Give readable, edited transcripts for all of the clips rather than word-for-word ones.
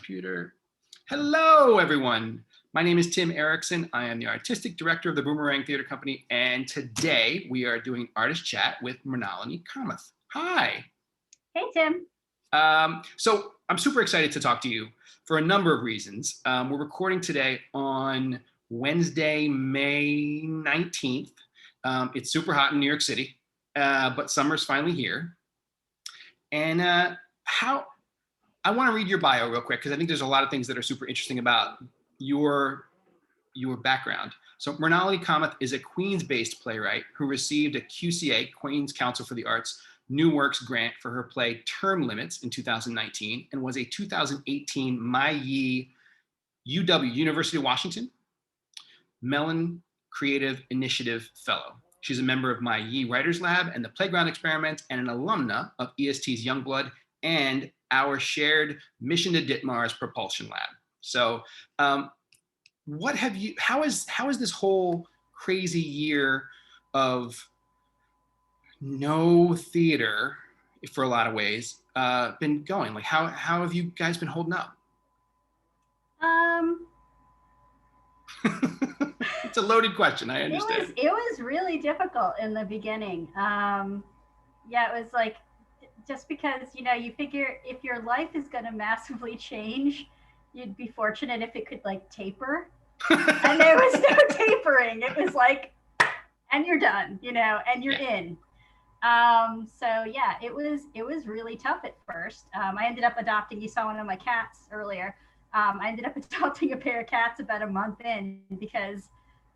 computer. Hello, everyone. My name is Tim Errickson. I am the artistic director of the Boomerang Theater Company, and today we are doing Artist Chat with Mrinalini Kamath. Hi. Hey, Tim. So I'm super excited to talk to you for a number of reasons. We're recording today on Wednesday, May 19th. It's super hot in New York City, but summer's finally here. And I want to read your bio real quick because I think there's a lot of things that are super interesting about your background. So Mrinalini Kamath is a Queens-based playwright who received a QCA, Queens Council for the Arts, New Works grant for her play Term Limits in 2019 and was a 2018 UW, University of Washington, Mellon Creative Initiative Fellow. She's a member of my Writers Lab and the Playground Experiment and an alumna of EST's Youngblood and our shared Mission to Ditmar's Propulsion Lab. So how is this whole crazy year of no theater, for a lot of ways, been going? Like, how have you guys been holding up? It's a loaded question, I understand. It was really difficult in the beginning. Yeah, it was like, just because, you figure if your life is going to massively change, you'd be fortunate if it could like taper. And there was no tapering. It was like, and you're done, and you're in. So yeah, it was really tough at first. I ended up adopting, you saw one of my cats earlier. I ended up adopting a pair of cats about a month in because,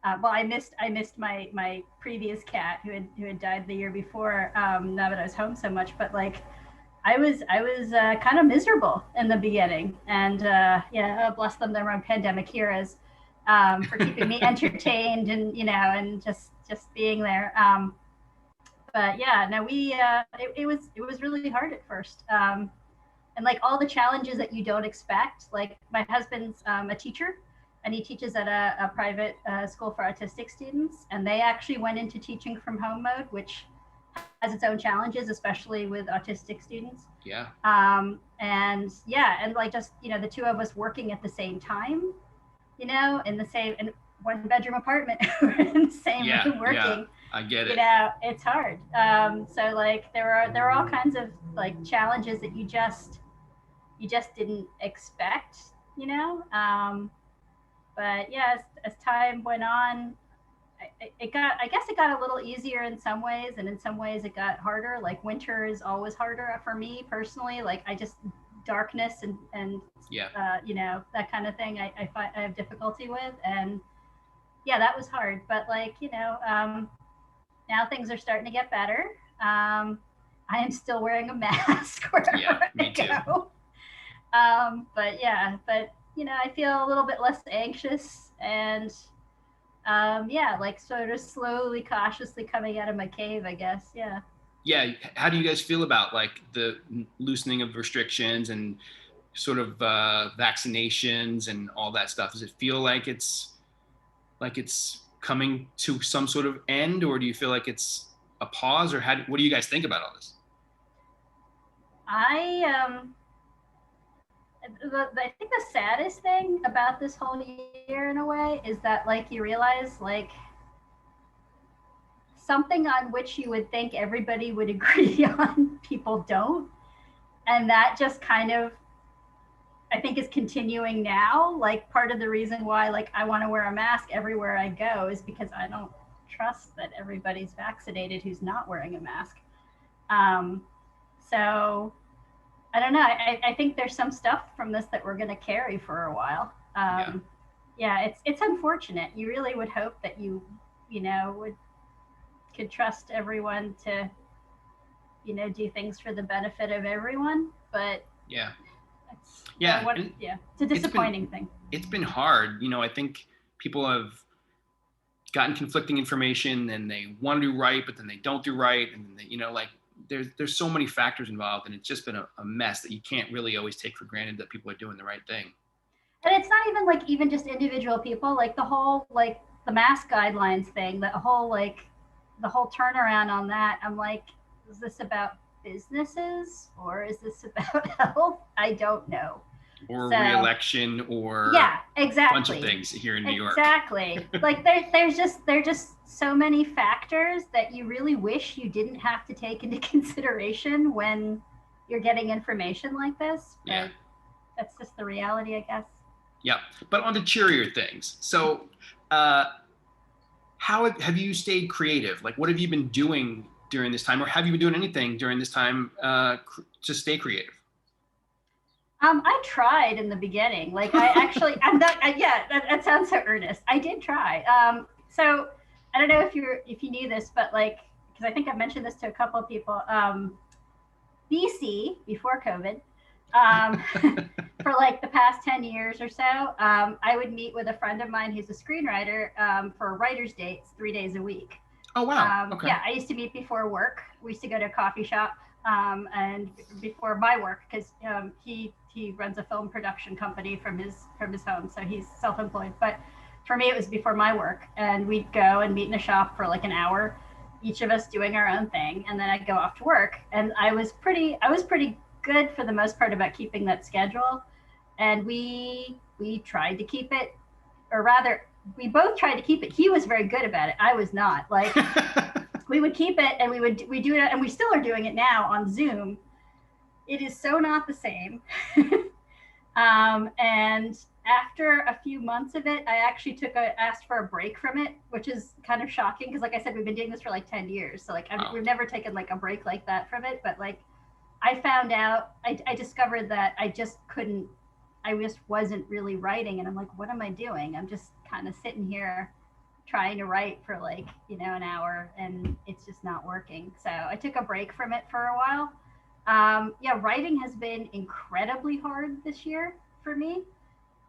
I missed my previous cat who had died the year before. Now that I was home so much, but like, I was kind of miserable in the beginning, and bless them, they're my pandemic heroes for keeping me entertained and and just being there. But yeah, no, it was really hard at first. And like all the challenges that you don't expect, like my husband's a teacher and he teaches at a private school for autistic students. And they actually went into teaching from home mode, which has its own challenges, especially with autistic students. Yeah. And like just, the two of us working at the same time, in the same, in one bedroom apartment, in the same room working. Yeah, I get it. It's hard. So like there are all kinds of like challenges that you just didn't expect, but yeah, as time went on, I guess it got a little easier in some ways, and in some ways it got harder. Like winter is always harder for me personally. Like darkness and that kind of thing I have difficulty with, and yeah, that was hard. But like now things are starting to get better. I am still wearing a mask wherever I go. But I feel a little bit less anxious and like sort of slowly, cautiously coming out of my cave, I guess. Yeah. How do you guys feel about like the loosening of restrictions and sort of vaccinations and all that stuff? Does it feel like it's coming to some sort of end, or do you feel like it's a pause, or what do you guys think about all this? I think the saddest thing about this whole year in a way is that like you realize like something on which you would think everybody would agree on, people don't. And that just kind of, I think, is continuing now. Like part of the reason why like I want to wear a mask everywhere I go is because I don't trust that everybody's vaccinated who's not wearing a mask. So I don't know. I think there's some stuff from this that we're going to carry for a while. It's unfortunate. You really would hope that you could trust everyone to, do things for the benefit of everyone. But it's a disappointing thing. It's been hard. I think people have gotten conflicting information and they want to do right, but then they don't do right. And there's so many factors involved, and it's just been a mess that you can't really always take for granted that people are doing the right thing. And it's not even like even just individual people, like the whole like the mask guidelines thing, the whole turnaround on that. I'm like, is this about businesses or is this about health? I don't know. or So, re-election or yeah, a bunch of exactly. things here in New York. Exactly. Like there's just so many factors that you really wish you didn't have to take into consideration when you're getting information like this. But Yeah. that's just the reality, I guess. Yeah. But on to cheerier things. So, how have you stayed creative? Like, what have you been doing during this time, or have you been doing anything during this time to stay creative? I tried in the beginning. Like I actually, I'm not. Yeah, that sounds so earnest. I did try. So I don't know if you knew this, but like, because I think I've mentioned this to a couple of people. BC before COVID, um, for like the past 10 years or so, I would meet with a friend of mine who's a screenwriter for writers' dates 3 days a week. Oh, wow. Okay. Yeah, I used to meet before work. We used to go to a coffee shop and before my work because he runs a film production company from his home, so he's self-employed. But for me, it was before my work, and we'd go and meet in a shop for like an hour, each of us doing our own thing, and then I'd go off to work. And I was pretty good for the most part about keeping that schedule, and we tried to keep it, or rather we both tried to keep it. He was very good about it. I was not. Like we would keep it, and we do it, and we still are doing it now on Zoom. It is so not the same. And after a few months of it, I actually asked for a break from it, which is kind of shocking because, like I said, we've been doing this for like 10 years. So like we've never taken like a break like that from it. But like I found out, I discovered that I just wasn't really writing. And I'm like, what am I doing? I'm just kind of sitting here trying to write for like, an hour, and it's just not working. So I took a break from it for a while. Yeah, writing has been incredibly hard this year for me.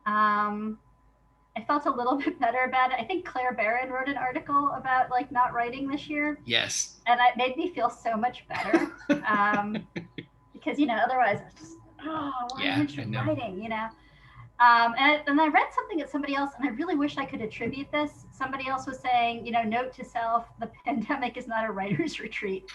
I felt a little bit better about it. I think Claire Barron wrote an article about like not writing this year. Yes. And it made me feel so much better. Because, otherwise I was just, why aren't you writing, and I read something at somebody else, and I really wish I could attribute this. Somebody else was saying, note to self, the pandemic is not a writer's retreat.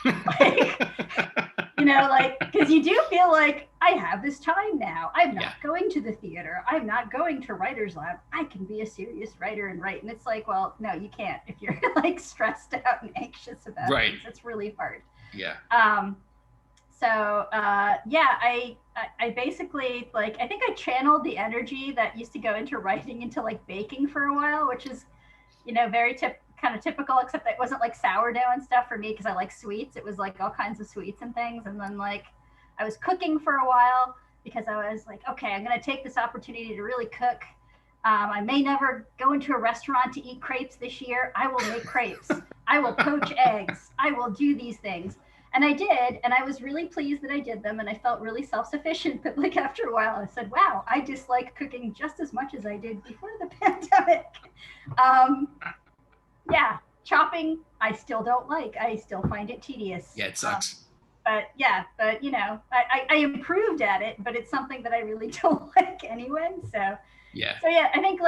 Because you do feel like I have this time now. I'm not going to the theater. I'm not going to writer's lab. I can be a serious writer and write. And it's like, well, no, you can't. If you're like stressed out and anxious about things, it's really hard. Yeah. I basically I think I channeled the energy that used to go into writing into like baking for a while, which is, very kind of typical, except that it wasn't like sourdough and stuff for me because I like sweets. It was like all kinds of sweets and things. And then like I was cooking for a while because I was like, okay, I'm going to take this opportunity to really cook. I may never go into a restaurant to eat crepes this year. I will make crepes. I will poach eggs. I will do these things. And I did, and I was really pleased that I did them, and I felt really self-sufficient. But like after a while, I said, wow, I dislike cooking just as much as I did before the pandemic. Chopping, I still don't like. I still find it tedious. Yeah, it sucks. I improved at it, but it's something that I really don't like anyway. So I think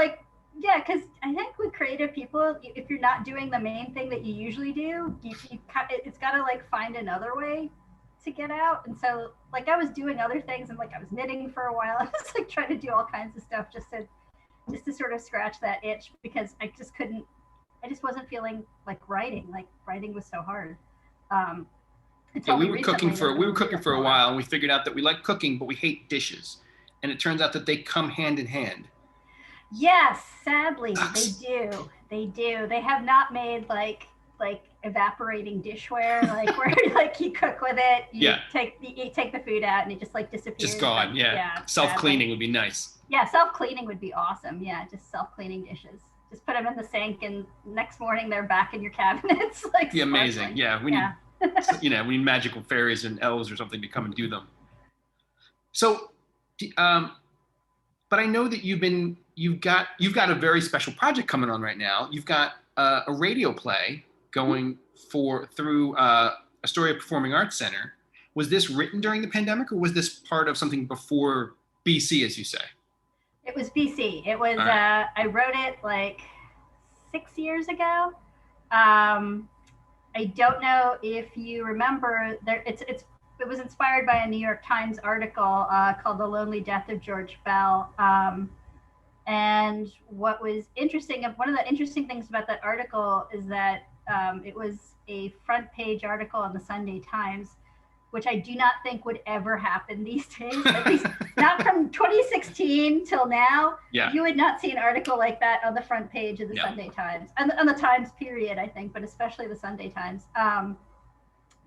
because I think with creative people, if you're not doing the main thing that you usually do, it's got to like find another way to get out. And so like I was doing other things, and like I was knitting for a while. I was like trying to do all kinds of stuff just to sort of scratch that itch, because I just wasn't feeling like writing. Like writing was so hard. We were cooking for a while, and we figured out that we like cooking, but we hate dishes. And it turns out that they come hand in hand. Yes, sadly, they do. They have not made like evaporating dishware, like where like you cook with it, you take the food out, and it just like disappears. Just gone. Self-cleaning would be nice. Yeah, self-cleaning would be awesome. Yeah, just self-cleaning dishes. Just put them in the sink, and next morning they're back in your cabinets. Like be amazing. Yeah, we need we need magical fairies and elves or something to come and do them. So, but I know that you've got a very special project coming on right now. You've got a radio play going through a Astoria Performing Arts Center. Was this written during the pandemic, or was this part of something before BC, as you say? It was BC. It was I wrote it like 6 years ago. I don't know if you remember. It's it was inspired by a New York Times article called "The Lonely Death of George Bell." And what was interesting, one of the interesting things about that article is that it was a front page article in the Sunday Times, which I do not think would ever happen these days, at least not from 2016 till now. Yeah. You would not see an article like that on the front page of the Sunday Times, and on the Times period, I think, but especially the Sunday Times.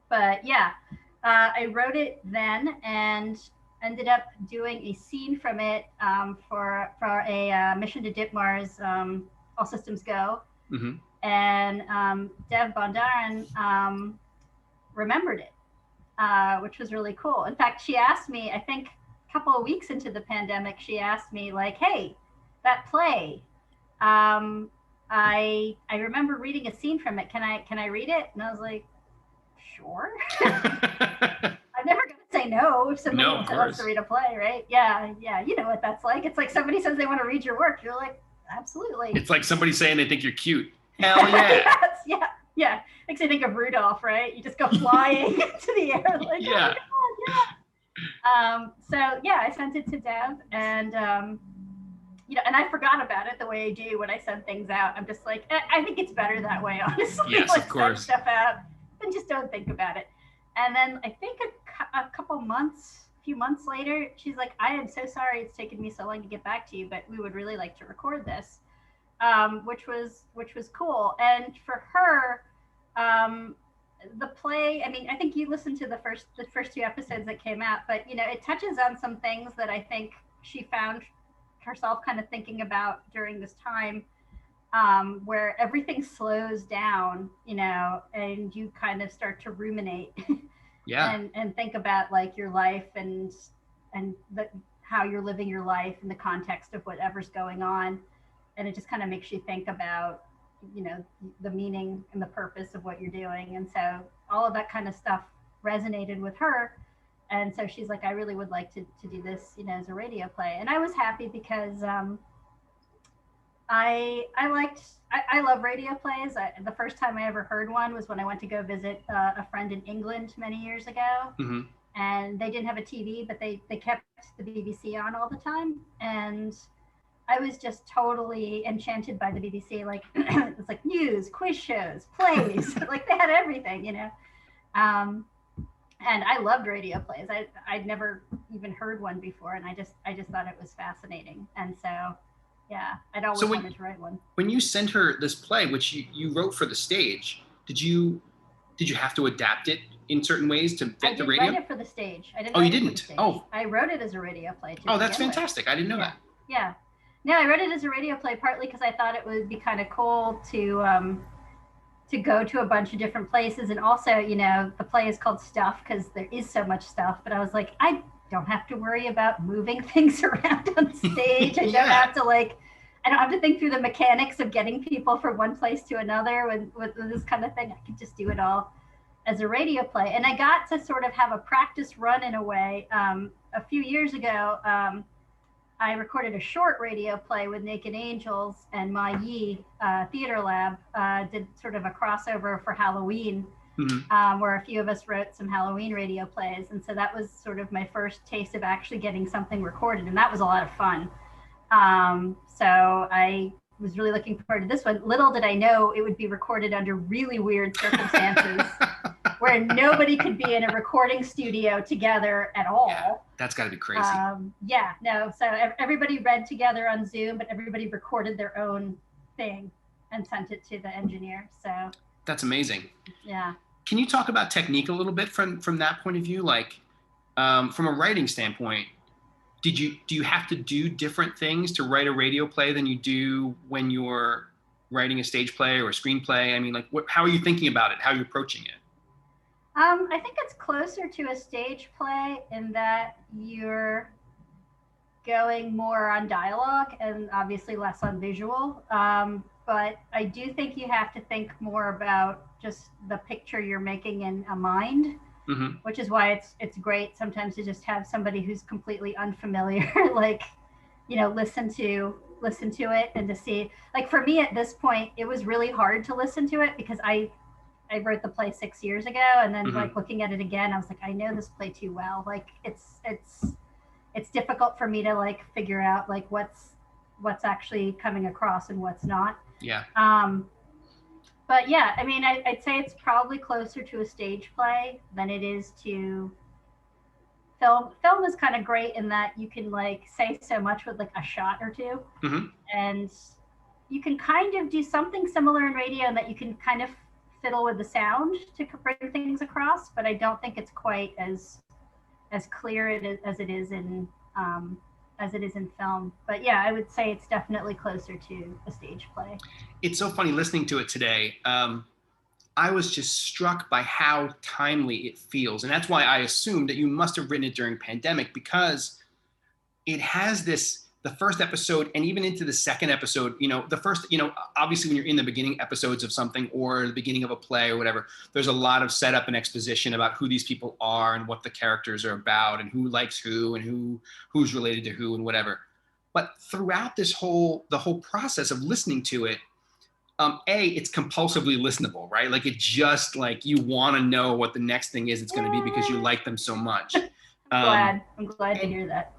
But yeah, I wrote it then and ended up doing a scene from it for a Mission to Dip Mars, All Systems Go. Mm-hmm. And Dev Bondaran remembered it, which was really cool. In fact, she asked me, I think a couple of weeks into the pandemic, she asked me like, hey, that play, I remember reading a scene from it. Can I read it? And I was like, sure. I'm never going to say no if somebody wants to read a play, right? Yeah. You know what that's like. It's like somebody says they want to read your work. You're like, absolutely. It's like somebody saying they think you're cute. Hell yeah. Yes, yeah. Makes you think of Rudolph, right? You just go flying into the air like, yeah. Oh my God, yeah. So yeah, I sent it to Dev, and and I forgot about it the way I do when I send things out. I'm just like, I think it's better that way, honestly. Yes, like, of course. Send stuff out and just don't think about it. And then I think a few months later, she's like, I am so sorry it's taken me so long to get back to you, but we would really like to record this, which was cool. And for her, the play, I mean, I think you listened to the first two episodes that came out, but it touches on some things that I think she found herself kind of thinking about during this time, where everything slows down, and you kind of start to ruminate. Yeah. and think about like your life and how you're living your life in the context of whatever's going on. And it just kind of makes you think about, the meaning and the purpose of what you're doing. And so all of that kind of stuff resonated with her. And so she's like, I really would like to do this, as a radio play. And I was happy because I love radio plays. The first time I ever heard one was when I went to go visit a friend in England many years ago. Mm-hmm. And they didn't have a TV, but they kept the BBC on all the time. And I was just totally enchanted by the BBC. Like, it's like news, quiz shows, plays, like they had everything, and I loved radio plays. I'd never even heard one before. And I just thought it was fascinating. And so, yeah, I'd always wanted to write one. When you sent her this play, which you wrote for the stage, did you have to adapt it in certain ways to fit the radio? I didn't write it for the stage. I didn't. Oh, you didn't? Oh. I wrote it as a radio play. Oh, that's fantastic. I didn't know that. Yeah. No, I wrote it as a radio play partly because I thought it would be kind of cool to go to a bunch of different places. And also, the play is called Stuff because there is so much stuff. But I was like, I don't have to worry about moving things around on stage. I don't have to I don't have to think through the mechanics of getting people from one place to another with this kind of thing. I could just do it all as a radio play. And I got to sort of have a practice run in a way. A few years ago, I recorded a short radio play with Naked Angels, and Ma Yi Theater Lab did sort of a crossover for Halloween, where a few of us wrote some Halloween radio plays. And so that was sort of my first taste of actually getting something recorded, and that was a lot of fun. So I was really looking forward to this one. Little did I know it would be recorded under really weird circumstances where nobody could be in a recording studio together at all. Yeah, that's got to be crazy. So everybody read together on Zoom, but everybody recorded their own thing and sent it to the engineer. So that's amazing. Yeah. Can you talk about technique a little bit from that point of view? Like, from a writing standpoint, do you have to do different things to write a radio play than you do when you're writing a stage play or a screenplay? I mean, like, how are you thinking about it? How are you approaching it? I think it's closer to a stage play in that you're going more on dialogue and obviously less on visual. But I do think you have to think more about just the picture you're making in a mind. Mm-hmm. Which is why it's great sometimes to just have somebody who's completely unfamiliar, listen to it and to see. Like for me at this point, it was really hard to listen to it because I I wrote the play 6 years ago, and then like looking at it again, I was like, I know this play too well. Like it's difficult for me to like figure out like what's actually coming across and what's not. Yeah. But yeah, I mean, I'd say it's probably closer to a stage play than it is to film. Film is kind of great in that you can like say so much with like a shot or two, and you can kind of do something similar in radio in that you can kind of fiddle with the sound to bring things across. But I don't think it's quite as clear as it is in film. But yeah, I would say it's definitely closer to a stage play. It's so funny listening to it today. I was just struck by how timely it feels. And that's why I assumed that you must have written it during pandemic, because it has the first episode and even into the second episode, the first, obviously when you're in the beginning episodes of something or the beginning of a play or whatever, there's a lot of setup and exposition about who these people are and what the characters are about and who likes who and who's related to who and whatever. But throughout the whole process of listening to it, it's compulsively listenable, right? Like it just like you want to know what the next thing is it's going to be because you like them so much. I'm glad to hear that.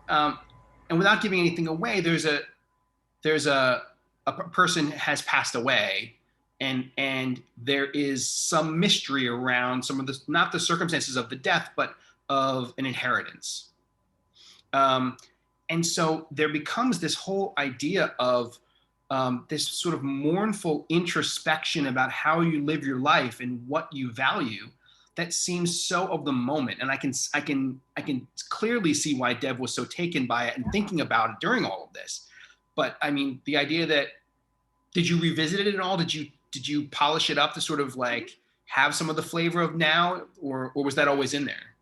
And without giving anything away, there's a person has passed away, and there is some mystery around some of the, not the circumstances of the death, but of an inheritance. And so there becomes this whole idea of this sort of mournful introspection about how you live your life and what you value that seems so of the moment. And I can clearly see why Dev was so taken by it and thinking about it during all of this. But I mean, the idea that, did you revisit it at all? Did you polish it up to sort of like have some of the flavor of now, or was that always in there?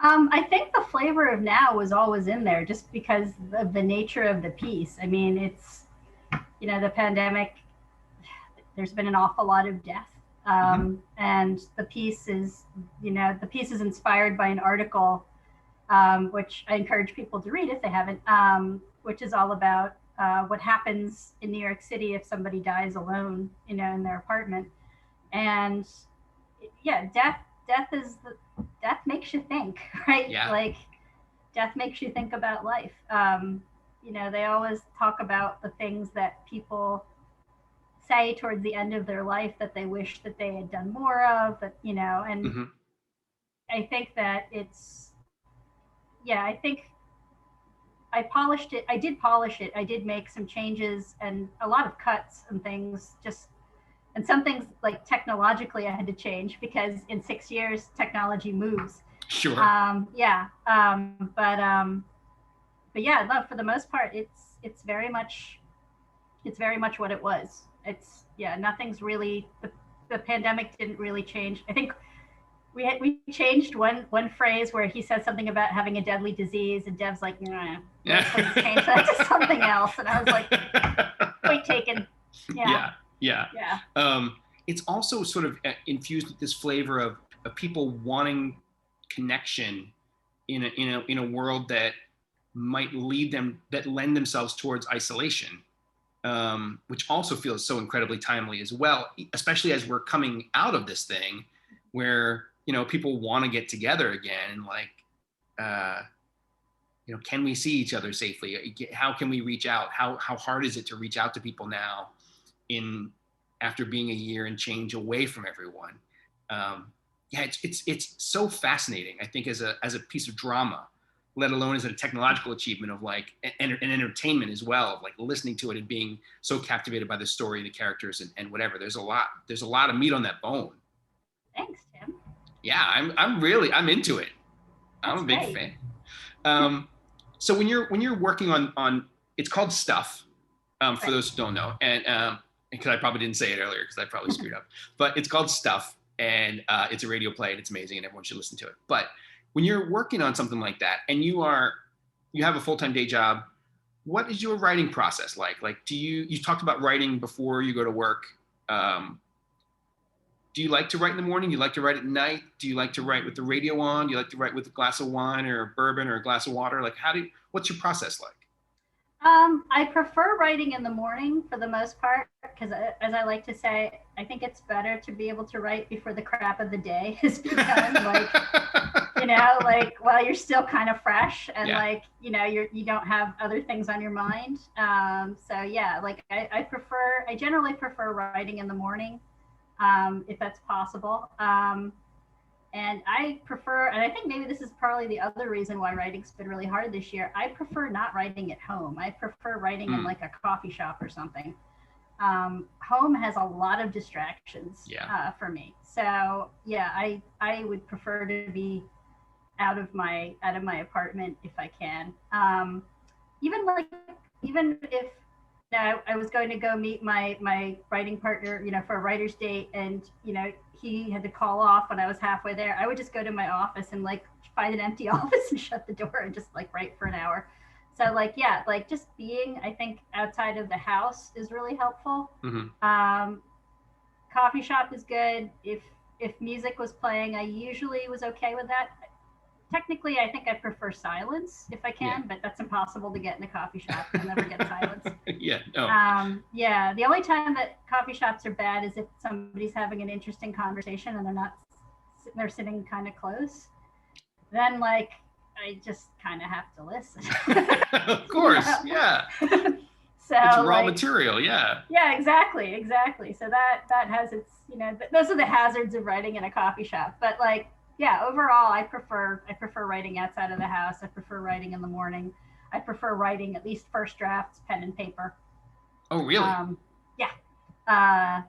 I think the flavor of now was always in there just because of the nature of the piece. I mean, it's, the pandemic, there's been an awful lot of death. And the piece is inspired by an article, which I encourage people to read if they haven't, which is all about what happens in New York City if somebody dies alone, in their apartment. And yeah, death makes you think, right? Yeah. Like death makes you think about life. They always talk about the things that people say towards the end of their life that they wish that they had done more of, and I think that I think I polished it. I did polish it. I did make some changes and a lot of cuts and things, and some things like technologically I had to change because in 6 years technology moves. Sure. But yeah, no, for the most part, it's very much what it was. Nothing's really, the pandemic didn't really change. I think we changed one phrase where he says something about having a deadly disease, and Dev's like, nah, let's change that to something else. And I was like, point taken. Yeah. It's also sort of infused with this flavor of people wanting connection in a world that might lend themselves towards isolation. Which also feels so incredibly timely as well, especially as we're coming out of this thing where, people want to get together again and like, can we see each other safely? How can we reach out? How hard is it to reach out to people now after being a year and change away from everyone? It's so fascinating, I think, as a piece of drama, let alone as a technological achievement of like an entertainment as well, of like listening to it and being so captivated by the story, the characters, and whatever. There's a lot of meat on that bone. Thanks, Tim. Yeah, I'm into it. I'm a big fan. So when you're working on it's called Stuff, for those who don't know, and because I probably didn't say it earlier because I probably screwed up, but it's called Stuff, and it's a radio play and it's amazing and everyone should listen to it. But when you're working on something like that and you have a full-time day job, what is your writing process like? Like, you talked about writing before you go to work. Do you like to write in the morning? Do you like to write at night? Do you like to write with the radio on? Do you like to write with a glass of wine or bourbon or a glass of water? Like, what's your process like? I prefer writing in the morning for the most part because, as I like to say, I think it's better to be able to write before the crap of the day has begun. Like, like while you're still kind of fresh and Yeah. like, you don't have other things on your mind. So yeah, like I generally prefer writing in the morning, if that's possible. And I prefer, and I think maybe this is probably the other reason why writing's been really hard this year. I prefer not writing at home. I prefer writing in Mm, like a coffee shop or something. Home has a lot of distractions yeah. for me. So yeah, I would prefer to be out of my apartment if I can. Even like even if I was going to go meet my writing partner, for a writer's date, and he had to call off when I was halfway there. I would just go to my office and like find an empty office and shut the door and just like write for an hour. So like yeah, like just being, I think, outside of the house is really helpful. Hmm. Um, Coffee shop is good. If music was playing, I usually was okay with that. Technically, I think I prefer silence if I Yeah. can, but that's impossible to get in a coffee shop. You'll never get silence. Yeah. No. Yeah, the only time that coffee shops are bad is if somebody's having an interesting conversation and they're sitting kind of close. Then, like, I just kind of have to listen. Of you course. know? Yeah. So, It's raw like, material. Yeah. yeah, exactly. So that has its, those are the hazards of writing in a coffee shop. But like, yeah, overall, I prefer writing outside of the house. I prefer writing in the morning. I prefer writing at least first drafts, pen and paper. Oh, really? Yeah. Uh,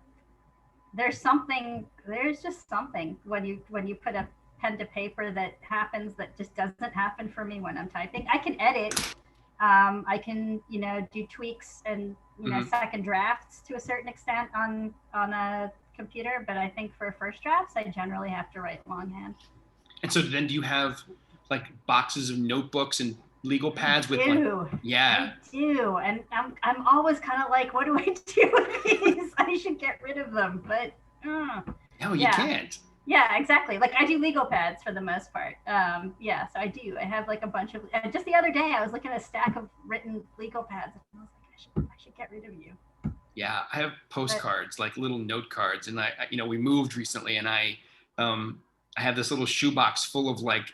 there's just something when you put a pen to paper that happens that just doesn't happen for me when I'm typing. I can edit. I can do tweaks and Hmm. second drafts to a certain extent on a computer, but I think for first drafts I generally have to write longhand. And so then do you have like boxes of notebooks and legal I pads with like, do. yeah. I do. And I'm always kind of like, what do I do with these? I should get rid of them. But No, you yeah. can't. Yeah, exactly. Like I do legal pads for the most part. Yeah, so I do. I have like a bunch of. Just the other day, I was looking at a stack of written legal pads, and I was like, I should get rid of you. Yeah, I have But postcards, like little note cards, and we moved recently, and um, I have this little shoebox full of like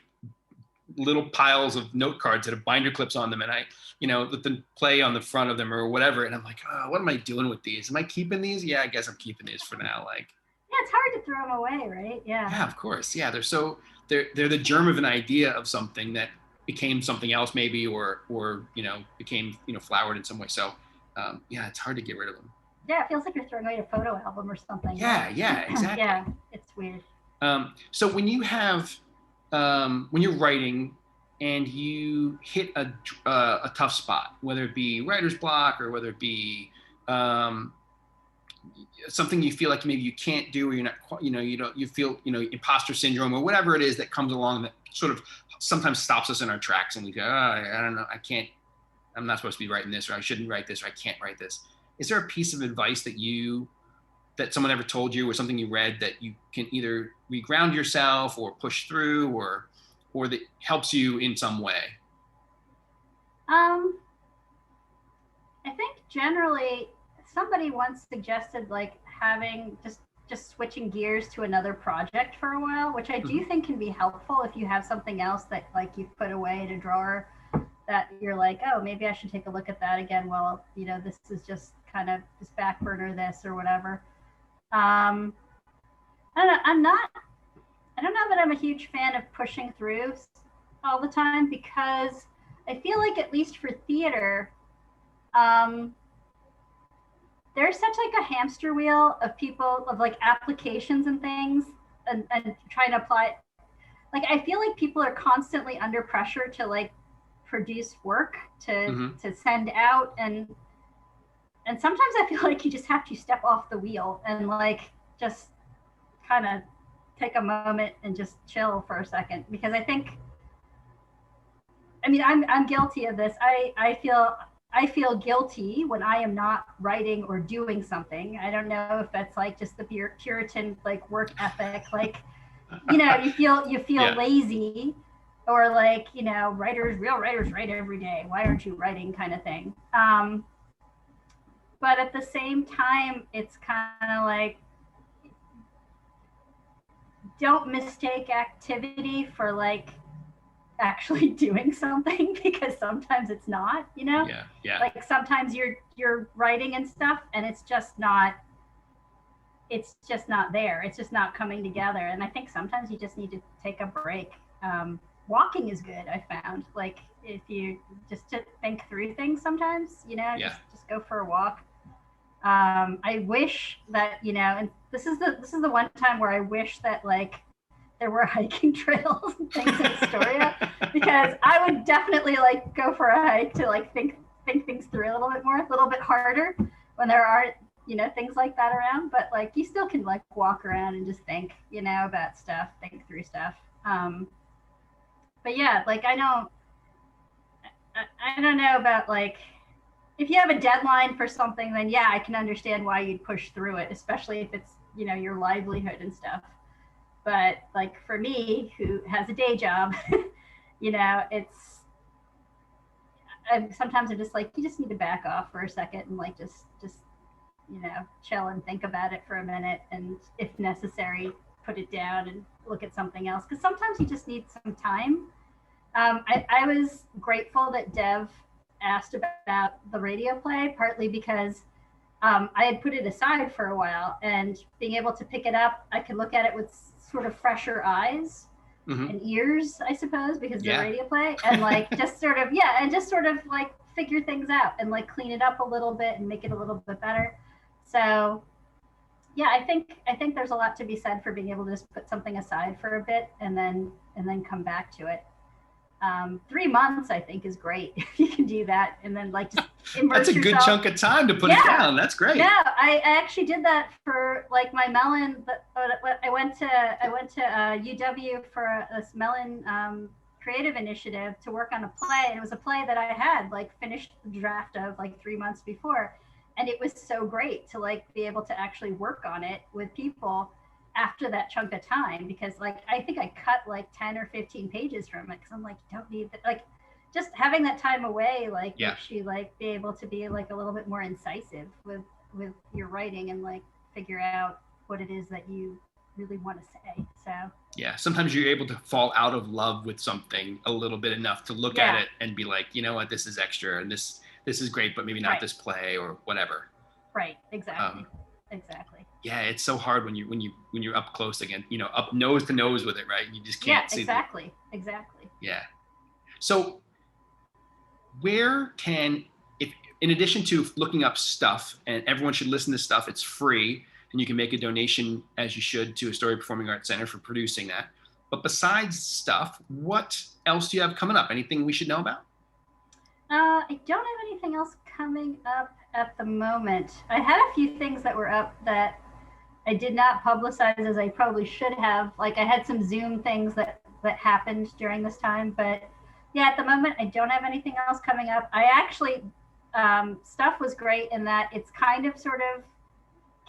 little piles of note cards that have binder clips on them, and let them play on the front of them or whatever, and I'm like, oh, what am I doing with these? Am I keeping these? Yeah, I guess I'm keeping these for now. Like, yeah, it's hard to throw them away, right? Yeah. yeah, of course, yeah, they're the germ of an idea of something that became something else, maybe, or became flowered in some way. So, yeah, it's hard to get rid of them. Yeah, it feels like you're throwing away a photo album or something. Yeah, Yeah. yeah, exactly. Yeah, it's weird. So when you're writing and you hit a tough spot, whether it be writer's block or whether it be um, something you feel like maybe you can't do, or you're not, you feel, imposter syndrome or whatever it is that comes along that sort of sometimes stops us in our tracks, and we go, oh, I don't know, I can't, I'm not supposed to be writing this, or I shouldn't write this, or I can't write this. Is there a piece of advice that someone ever told you, or something you read that you can either reground yourself or push through, or that helps you in some way? Um, I think generally somebody once suggested like having just switching gears to another project for a while, which I do Mm-hmm. think can be helpful if you have something else that like you've put away in a drawer that you're like, oh, maybe I should take a look at that again. Well, this is just kind of just back burner this or whatever. Um, I don't know. I don't know that I'm a huge fan of pushing through all the time because I feel like at least for theater, um, there's such like a hamster wheel of people of like applications and things and trying to apply. Like I feel like people are constantly under pressure to like produce work to Mm-hmm. to send out, and sometimes I feel like you just have to step off the wheel and like just kind of take a moment and just chill for a second, because I mean I'm guilty of this. I feel guilty when I am not writing or doing something. I don't know if that's like just the Puritan like work ethic, like you feel Yeah. lazy or like, you know, real writers write every day. Why aren't you writing, kind of thing. But at the same time, it's kind of like, don't mistake activity for like actually doing something, because sometimes it's not, you know. Yeah. Like sometimes you're writing and stuff, and it's just not there. It's just not coming together. And I think sometimes you just need to take a break. Walking is good, I found. Like if you just to think through things sometimes, you know, just go for a walk. I wish that, you know, and this is the one time where I wish that like there were hiking trails and things in Astoria, because I would definitely like go for a hike to like think things through a little bit more, a little bit harder when there aren't, you know, things like that around. But like you still can like walk around and just think, you know, about stuff, think through stuff. But yeah, like I don't know about like, if you have a deadline for something, then yeah, I can understand why you'd push through it, especially if it's, you know, your livelihood and stuff. But like for me, who has a day job, you know, sometimes I'm just like, you just need to back off for a second and like just you know, chill and think about it for a minute, and if necessary, put it down and look at something else, because sometimes you just need some time. I was grateful that Dev asked about the radio play, partly because I had put it aside for a while, and being able to pick it up, I could look at it with sort of fresher eyes and ears, I suppose, because the radio play, and like just sort of like figure things out and like clean it up a little bit and make it a little bit better. So yeah, I think there's a lot to be said for being able to just put something aside for a bit and then come back to it. 3 months, I think, is great if you can do that, and then like just immerse That's a good chunk of time to put it down. That's great. Yeah, I actually did that for like my Mellon. I went to UW for this Mellon creative initiative to work on a play, and it was a play that I had like finished the draft of like 3 months before, and it was so great to like be able to actually work on it with people after that chunk of time, because like I think I cut like 10 or 15 pages from it, because I'm like, you don't need that. Like just having that time away like makes you like be able to be like a little bit more incisive with your writing and like figure out what it is that you really want to say. So yeah, sometimes you're able to fall out of love with something a little bit enough to look at it and be like, you know what, this is extra, and this is great, but maybe not this play or whatever. Right. Exactly. Exactly. Yeah, it's so hard when you're up close again, you know, up nose to nose with it, right? You just can't see. Exactly. Yeah. So where can, if in addition to looking up stuff, and everyone should listen to stuff, it's free, and you can make a donation, as you should, to Astoria Performing Arts Center for producing that. But besides stuff, what else do you have coming up? Anything we should know about? I don't have anything else coming up at the moment. I had a few things that were up that I did not publicize as I probably should have. Like I had some Zoom things that happened during this time, but yeah, at the moment I don't have anything else coming up. I actually, stuff was great in that it's kind of sort of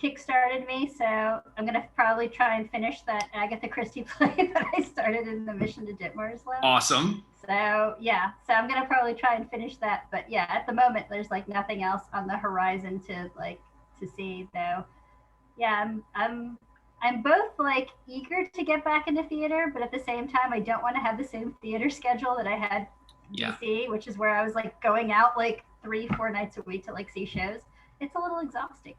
kickstarted me. So I'm gonna probably try and finish that Agatha Christie play that I started in the Mission to Ditmarsland. Awesome. So yeah, so I'm gonna probably try and finish that. But yeah, at the moment there's like nothing else on the horizon to see though. Yeah, I'm both like eager to get back into theater, but at the same time I don't want to have the same theater schedule that I had in DC, which is where I was like going out like 3-4 nights a week to like see shows. It's a little exhausting.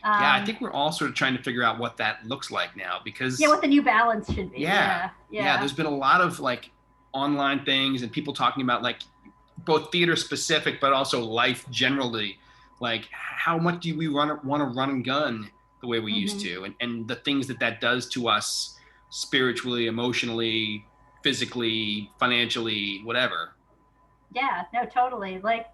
Yeah, I think we're all sort of trying to figure out what that looks like now, because what the new balance should be. Yeah, there's been a lot of like online things and people talking about like both theater specific, but also life generally. Like how much do we want to run and gun the way we used to, and the things that does to us spiritually, emotionally, physically, financially, whatever. Yeah, no, totally. Like,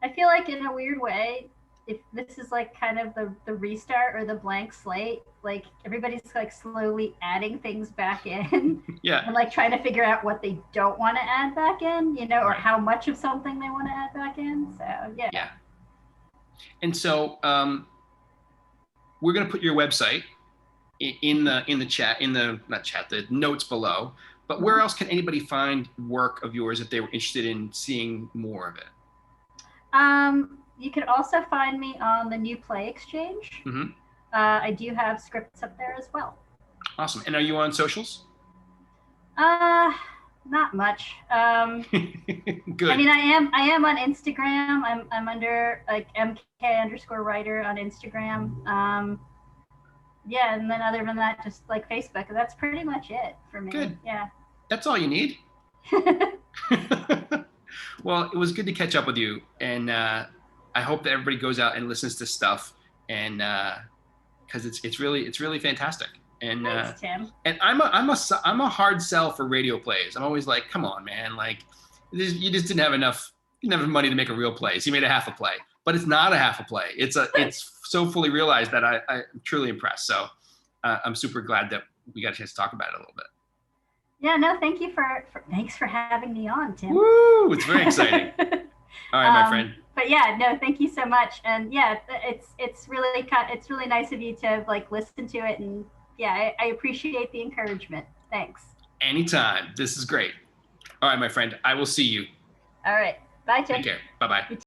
I feel like in a weird way, if this is like kind of the restart or the blank slate, like everybody's like slowly adding things back in and like trying to figure out what they don't want to add back in, you know, or how much of something they want to add back in. So yeah. And so we're going to put your website in the chat, the notes below, But where else can anybody find work of yours if they were interested in seeing more of it? You can also find me on the New Play Exchange. Mm-hmm. I do have scripts up there as well. Awesome. And are you on socials? Not much. Good. I mean, I am on Instagram. I'm under like MK_writer on Instagram. Yeah, and then other than that, just like Facebook. That's pretty much it for me. Good. Yeah. That's all you need. Well, it was good to catch up with you, and I hope that everybody goes out and listens to stuff, and because it's really fantastic. And Thanks, Tim. and I'm a hard sell for radio plays. I'm always like, come on, man, like you just didn't have enough money to make a real play, so you made a half a play. But it's not a half a play. It's so fully realized that I'm truly impressed. So I'm super glad that we got a chance to talk about it a little bit. Yeah, no, thank you thanks for having me on, Tim. Woo! It's very exciting. All right, my friend. But yeah, no, thank you so much. And yeah, it's really nice of you to like listen to it, and yeah, I appreciate the encouragement. Thanks. Anytime. This is great. All right, my friend. I will see you. All right. Bye, Tim. Take care. Bye-bye.